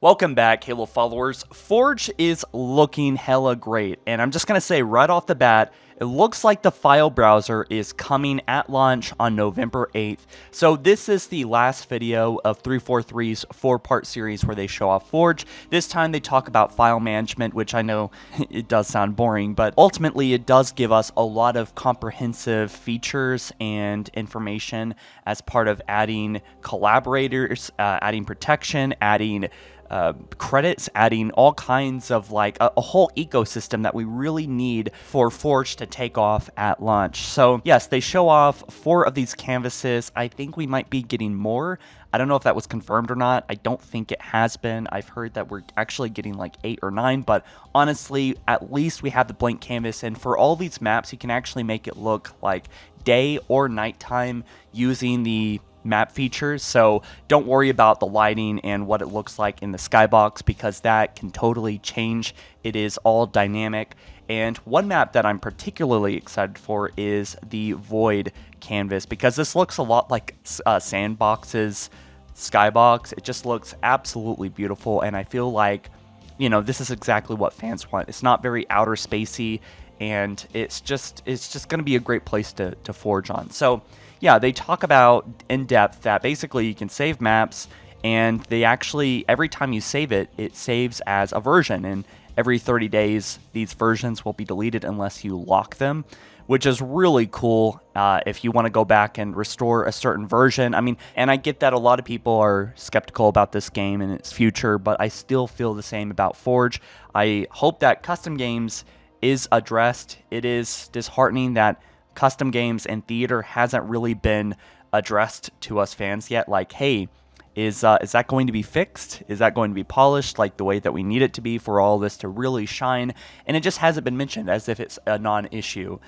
Welcome back, Halo followers. Forge is looking hella great, and I'm just going to say right off the bat, it looks like the file browser is coming at launch on November 8th. So this is the last video of 343's four-part series where they show off Forge. This time they talk about file management, which I know it does sound boring, but ultimately it does give us a lot of comprehensive features and information as part of adding collaborators, adding protection, adding credits, adding all kinds of like a whole ecosystem that we really need for Forge to take off at launch. So yes, they show off 4 of these canvases. I think we might be getting more. I don't know if that was confirmed or not. I don't think it has been. I've heard that we're actually getting like 8 or 9, but honestly, at least we have the blank canvas, and for all these maps, you can actually make it look like day or nighttime using the map features. So don't worry about the lighting and what it looks like in the skybox, because that can totally change. It is all dynamic. And one map that I'm particularly excited for is the Void canvas, because this looks a lot like Sandbox's skybox. It just looks absolutely beautiful, and I feel like, you know, this is exactly what fans want. It's not very outer spacey, and it's just going to be a great place to forge on. So yeah, they talk about in depth that basically you can save maps, and they actually, every time you save it, it saves as a version, and every 30 days these versions will be deleted unless you lock them, which is really cool if you want to go back and restore a certain version. I mean, and I get that a lot of people are skeptical about this game and its future, but I still feel the same about Forge. I hope that custom games is addressed. It is disheartening that custom games and theater hasn't really been addressed to us fans yet. Like, hey, is that going to be fixed? Is that going to be polished like the way that we need it to be for all this to really shine? And it just hasn't been mentioned, as if it's a non-issue.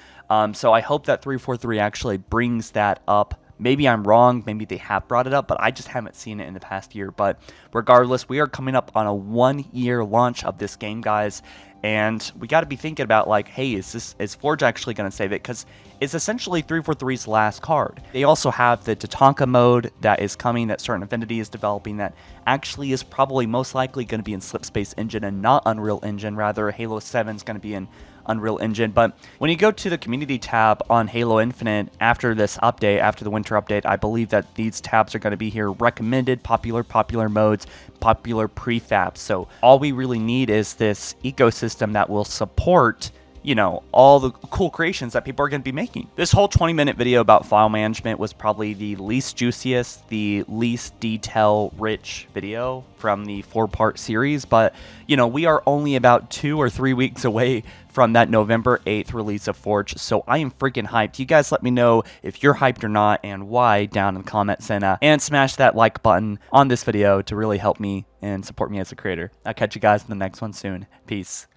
So I hope that 343 actually brings that up. Maybe I'm wrong, maybe they have brought it up, but I just haven't seen it in the past year. But regardless, we are coming up on a 1-year launch of this game, guys. And we got to be thinking about, like, hey, is Forge actually going to save it? Because it's essentially 343's last card. They also have the Tatanka mode that is coming, that Certain Affinity is developing, that actually is probably most likely going to be in Slipspace Engine and not Unreal Engine. Rather, Halo 7 is going to be in Unreal Engine. But when you go to the community tab on Halo Infinite after this update, after the winter update, I believe that these tabs are going to be here: recommended, popular modes, popular prefabs. So all we really need is this ecosystem that will support, you know, all the cool creations that people are going to be making. This whole 20-minute video about file management was probably the least juiciest, the least detail-rich video from the 4-part series, but, you know, we are only about 2 or 3 weeks away from that November 8th release of Forge, so I am freaking hyped. You guys let me know if you're hyped or not, and why, down in the comments, and smash that like button on this video to really help me and support me as a creator. I'll catch you guys in the next one soon. Peace.